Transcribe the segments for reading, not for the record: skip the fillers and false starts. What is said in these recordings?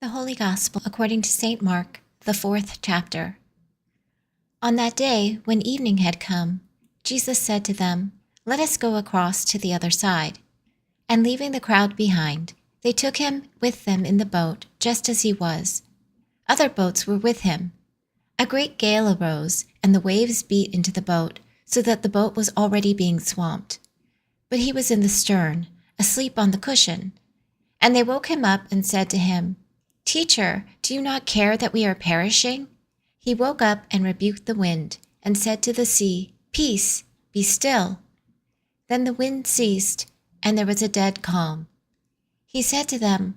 The Holy Gospel according to St. Mark, the 4th chapter. On that day, when evening had come, Jesus said to them, "Let us go across to the other side." And leaving the crowd behind, they took him with them in the boat, just as he was. Other boats were with him. A great gale arose, and the waves beat into the boat, so that the boat was already being swamped. But he was in the stern, asleep on the cushion. And they woke him up and said to him, "Teacher, do you not care that we are perishing?" He woke up and rebuked the wind, and said to the sea, "Peace, be still." Then the wind ceased, and there was a dead calm. He said to them,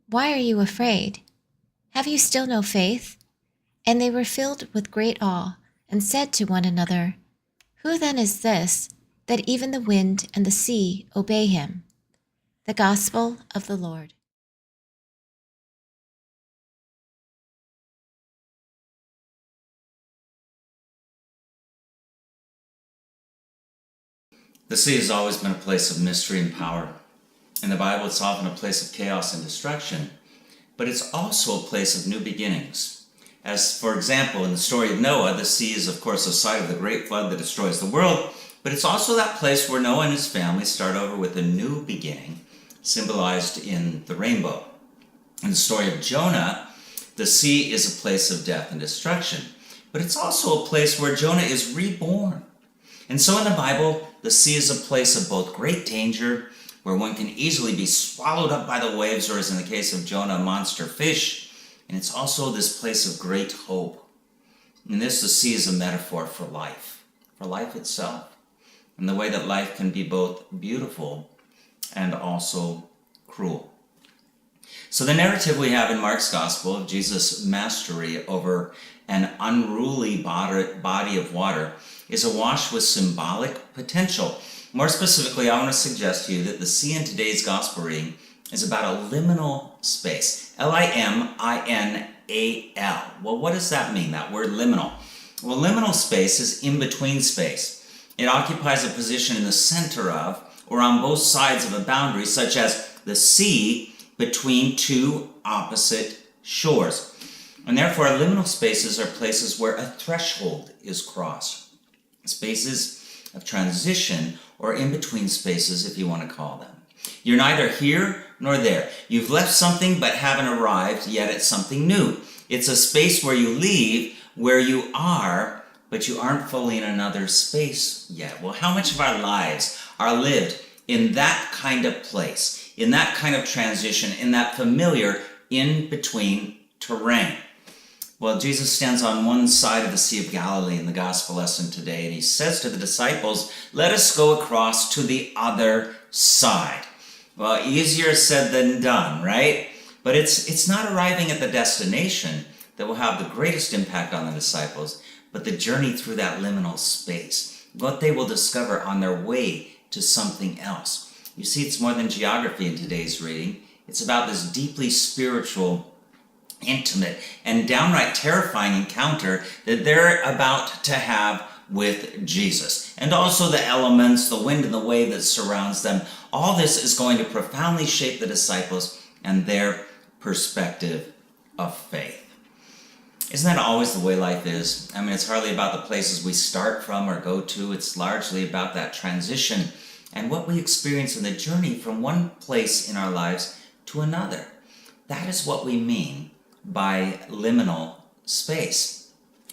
"Why are you afraid? Have you still no faith?" And they were filled with great awe, and said to one another, "Who then is this, that even the wind and the sea obey him?" The Gospel of the Lord. The sea has always been a place of mystery and power. In the Bible, it's often a place of chaos and destruction, but it's also a place of new beginnings. As, for example, in the story of Noah, the sea is, of course, the site of the great flood that destroys the world, but it's also that place where Noah and his family start over with a new beginning, symbolized in the rainbow. In the story of Jonah, the sea is a place of death and destruction, but it's also a place where Jonah is reborn. And so in the Bible, the sea is a place of both great danger, where one can easily be swallowed up by the waves, or as in the case of Jonah, a monster fish. And it's also this place of great hope. In this, the sea is a metaphor for life itself, and the way that life can be both beautiful and also cruel. So the narrative we have in Mark's Gospel of Jesus' mastery over an unruly body of water is awash with symbolic potential. More specifically, I want to suggest to you that the sea in today's Gospel reading is about a liminal space. Liminal. Well, what does that mean, that word liminal? Well, liminal space is in-between space. It occupies a position in the center of, or on both sides of a boundary, such as the sea between two opposite shores. And therefore, liminal spaces are places where a threshold is crossed. Spaces of transition, or in-between spaces, if you want to call them. You're neither here nor there. You've left something but haven't arrived yet at something new. It's a space where you leave where you are, but you aren't fully in another space yet. Well, how much of our lives are lived in that kind of place, in that kind of transition, in that familiar in-between terrain? Well, Jesus stands on one side of the Sea of Galilee in the gospel lesson today, and he says to the disciples, "Let us go across to the other side." Well, easier said than done, right? But it's not arriving at the destination that will have the greatest impact on the disciples, but the journey through that liminal space, what they will discover on their way to something else. You see, it's more than geography in today's reading. It's about this deeply spiritual, intimate, and downright terrifying encounter that they're about to have with Jesus. And also the elements, the wind and the wave that surrounds them. All this is going to profoundly shape the disciples and their perspective of faith. Isn't that always the way life is? I mean, it's hardly about the places we start from or go to. It's largely about that transition and what we experience in the journey from one place in our lives to another. That is what we mean by liminal space.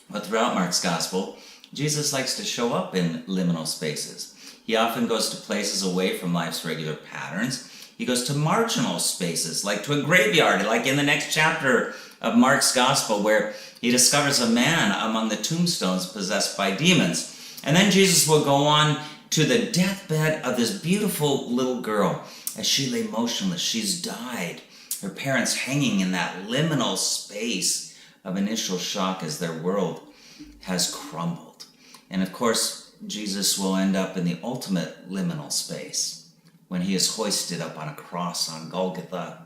But throughout Mark's Gospel, Jesus likes to show up in liminal spaces. He often goes to places away from life's regular patterns. He goes to marginal spaces, like to a graveyard, like in the next chapter of Mark's Gospel, where he discovers a man among the tombstones possessed by demons. And then Jesus will go on to the deathbed of this beautiful little girl as she lay motionless. She's died. Her parents hanging in that liminal space of initial shock as their world has crumbled. And of course, Jesus will end up in the ultimate liminal space when he is hoisted up on a cross on Golgotha,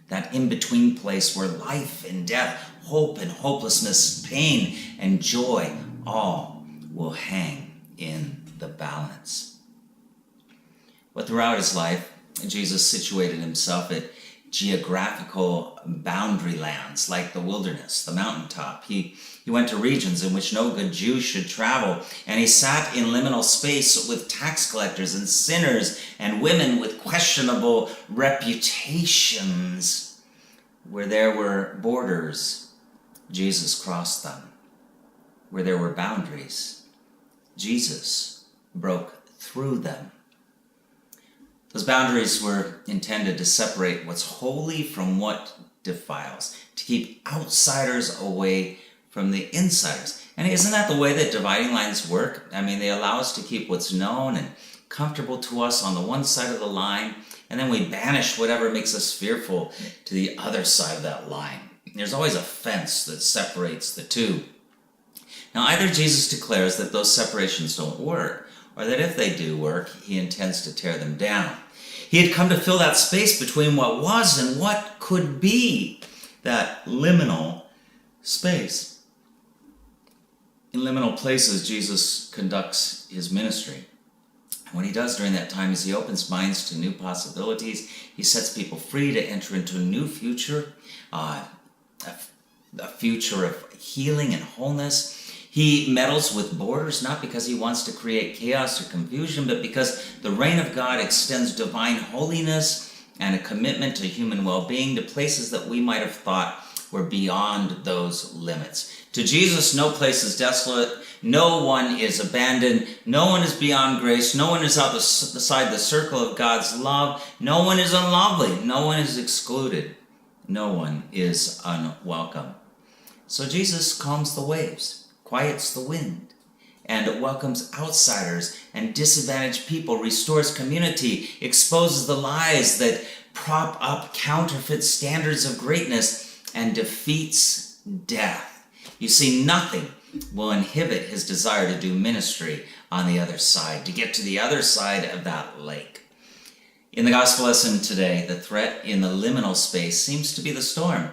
that in-between place where life and death, hope and hopelessness, pain and joy, all will hang in the balance. But throughout his life, Jesus situated himself at geographical boundary lands like the wilderness, the mountaintop. He went to regions in which no good Jew should travel, and he sat in liminal space with tax collectors and sinners and women with questionable reputations. Where there were borders, Jesus crossed them. Where there were boundaries, Jesus broke through them. Those boundaries were intended to separate what's holy from what defiles, to keep outsiders away from the insiders. And isn't that the way that dividing lines work? I mean, they allow us to keep what's known and comfortable to us on the one side of the line, and then we banish whatever makes us fearful to the other side of that line. There's always a fence that separates the two. Now, either Jesus declares that those separations don't work, or that if they do work, he intends to tear them down. He had come to fill that space between what was and what could be, that liminal space. In liminal places, Jesus conducts his ministry. And what he does during that time is he opens minds to new possibilities. He sets people free to enter into a new future, a future of healing and wholeness. He meddles with borders, not because he wants to create chaos or confusion, but because the reign of God extends divine holiness and a commitment to human well-being to places that we might have thought were beyond those limits. To Jesus, no place is desolate, no one is abandoned, no one is beyond grace, no one is outside the circle of God's love, no one is unlovely, no one is excluded, no one is unwelcome. So Jesus calms the waves, quiets the wind, and welcomes outsiders and disadvantaged people, restores community, exposes the lies that prop up counterfeit standards of greatness, and defeats death. You see, nothing will inhibit his desire to do ministry on the other side, to get to the other side of that lake. In the gospel lesson today, the threat in the liminal space seems to be the storm,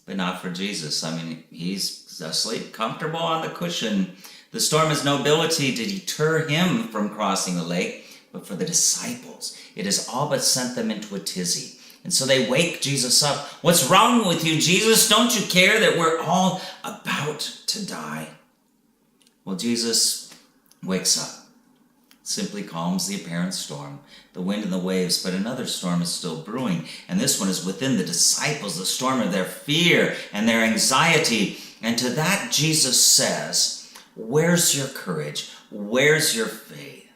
but not for Jesus. I mean, he's asleep, comfortable on the cushion. The storm has no ability to deter him from crossing the lake, but for the disciples, it has all but sent them into a tizzy. And so they wake Jesus up. What's wrong with you, Jesus? Don't you care that we're all about to die? Well, Jesus wakes up, simply calms the apparent storm, the wind and the waves, but another storm is still brewing. And this one is within the disciples, the storm of their fear and their anxiety. And to that Jesus says, where's your courage? Where's your faith?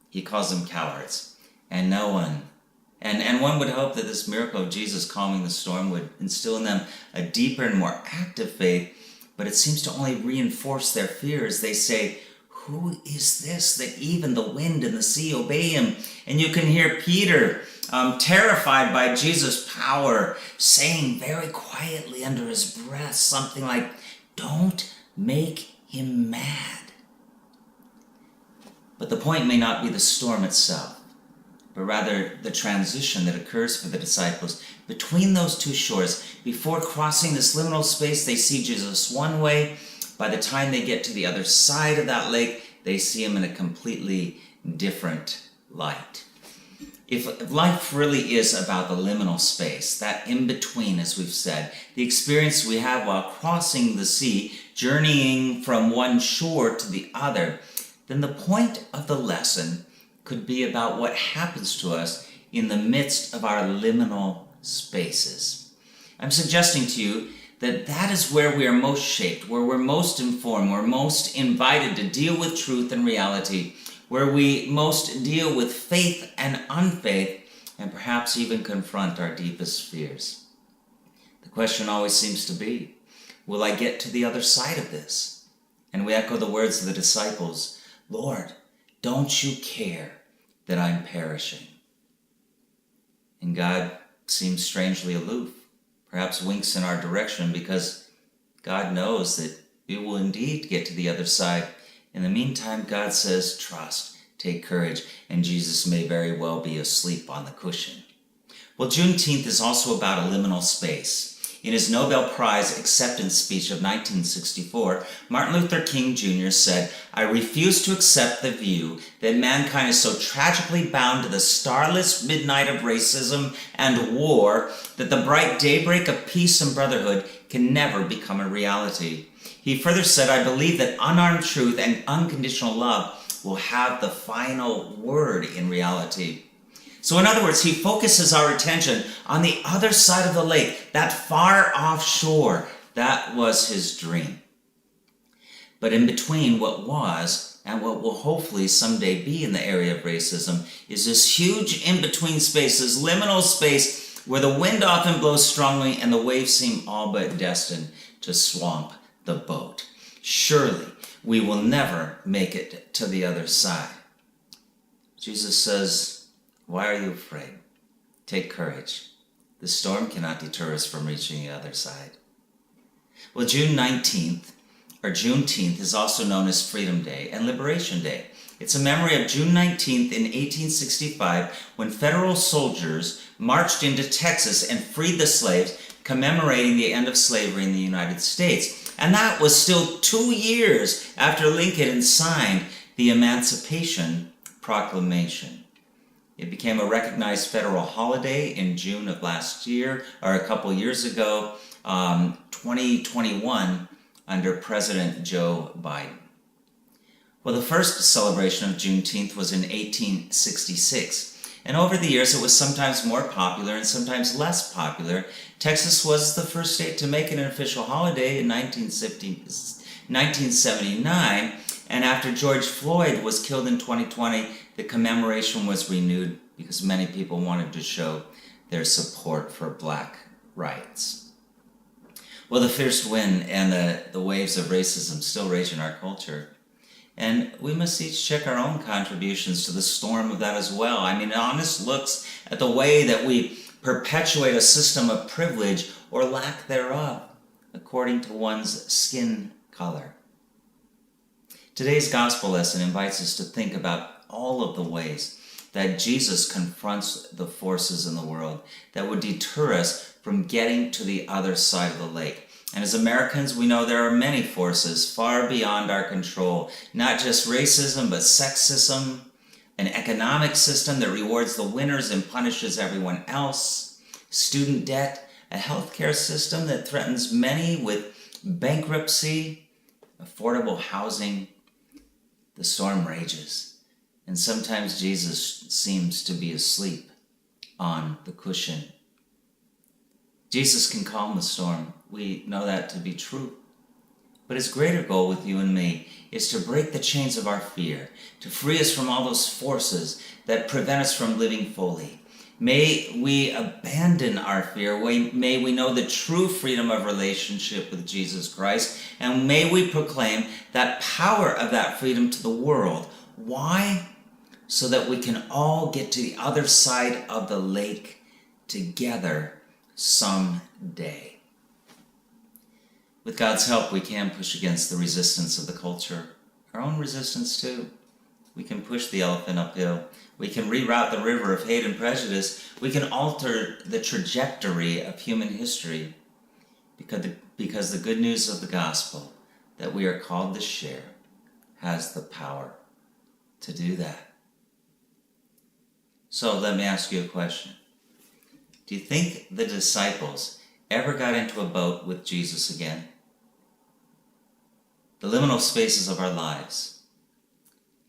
He calls them cowards. And no one And one would hope that this miracle of Jesus calming the storm would instill in them a deeper and more active faith, but it seems to only reinforce their fears. They say, who is this that even the wind and the sea obey him? And you can hear Peter, terrified by Jesus' power, saying very quietly under his breath something like, don't make him mad. But the point may not be the storm itself, but rather the transition that occurs for the disciples between those two shores. Before crossing this liminal space, they see Jesus one way. By the time they get to the other side of that lake, they see him in a completely different light. If life really is about the liminal space, that in-between, as we've said, the experience we have while crossing the sea, journeying from one shore to the other, then the point of the lesson could be about what happens to us in the midst of our liminal spaces. I'm suggesting to you that that is where we are most shaped, where we're most informed, we're most invited to deal with truth and reality, where we most deal with faith and unfaith, and perhaps even confront our deepest fears. The question always seems to be, will I get to the other side of this? And we echo the words of the disciples, Lord, don't you care that I'm perishing? And God seems strangely aloof, perhaps winks in our direction because God knows that we will indeed get to the other side. In the meantime, God says, trust, take courage, and Jesus may very well be asleep on the cushion. Well, Juneteenth is also about a liminal space. In his Nobel Prize acceptance speech of 1964, Martin Luther King Jr. said, "I refuse to accept the view that mankind is so tragically bound to the starless midnight of racism and war that the bright daybreak of peace and brotherhood can never become a reality." He further said, "I believe that unarmed truth and unconditional love will have the final word in reality." So in other words, he focuses our attention on the other side of the lake, that far off shore. That was his dream. But in between what was and what will hopefully someday be in the area of racism is this huge in-between space, this liminal space where the wind often blows strongly and the waves seem all but destined to swamp the boat. Surely we will never make it to the other side. Jesus says, "Why are you afraid? Take courage. The storm cannot deter us from reaching the other side." Well, Juneteenth is also known as Freedom Day and Liberation Day. It's a memory of June 19th in 1865 when federal soldiers marched into Texas and freed the slaves, commemorating the end of slavery in the United States. And that was still 2 years after Lincoln had signed the Emancipation Proclamation. It became a recognized federal holiday in June of last year, or a couple years ago, 2021, under President Joe Biden. Well, the first celebration of Juneteenth was in 1866, and over the years it was sometimes more popular and sometimes less popular. Texas was the first state to make it an official holiday in 1979, and after George Floyd was killed in 2020, the commemoration was renewed because many people wanted to show their support for Black rights. Well, the fierce wind and the waves of racism still rage in our culture. And we must each check our own contributions to the storm of that as well. I mean, honest looks at the way that we perpetuate a system of privilege or lack thereof, according to one's skin color. Today's gospel lesson invites us to think about all of the ways that Jesus confronts the forces in the world that would deter us from getting to the other side of the lake. And as Americans, we know there are many forces far beyond our control, not just racism, but sexism, an economic system that rewards the winners and punishes everyone else, student debt, a healthcare system that threatens many with bankruptcy, affordable housing. The storm rages, and sometimes Jesus seems to be asleep on the cushion. Jesus can calm the storm. We know that to be true. But his greater goal with you and me is to break the chains of our fear, to free us from all those forces that prevent us from living fully. May we abandon our fear. May we know the true freedom of relationship with Jesus Christ. And may we proclaim that power of that freedom to the world. Why? So that we can all get to the other side of the lake together someday. With God's help, we can push against the resistance of the culture. Our own resistance too. We can push the elephant uphill. We can reroute the river of hate and prejudice. We can alter the trajectory of human history because the good news of the gospel that we are called to share has the power to do that. So let me ask you a question. Do you think the disciples ever got into a boat with Jesus again? The liminal spaces of our lives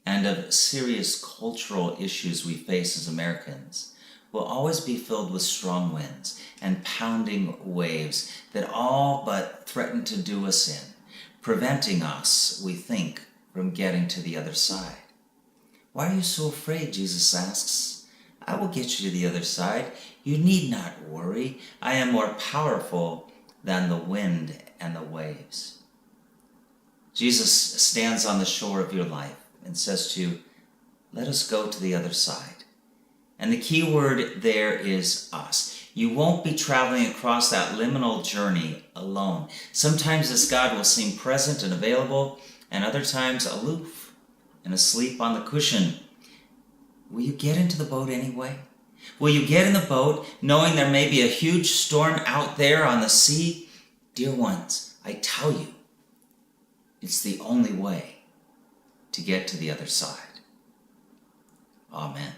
and of serious cultural issues we face as Americans will always be filled with strong winds and pounding waves that all but threaten to do us in, preventing us, we think, from getting to the other side. Why are you so afraid? Jesus asks. I will get you to the other side. You need not worry. I am more powerful than the wind and the waves. Jesus stands on the shore of your life and says to you, let us go to the other side. And the key word there is us. You won't be traveling across that liminal journey alone. Sometimes this God will seem present and available, and other times aloof and asleep on the cushion. Will you get into the boat anyway? Will you get in the boat knowing there may be a huge storm out there on the sea? Dear ones, I tell you, it's the only way to get to the other side. Amen.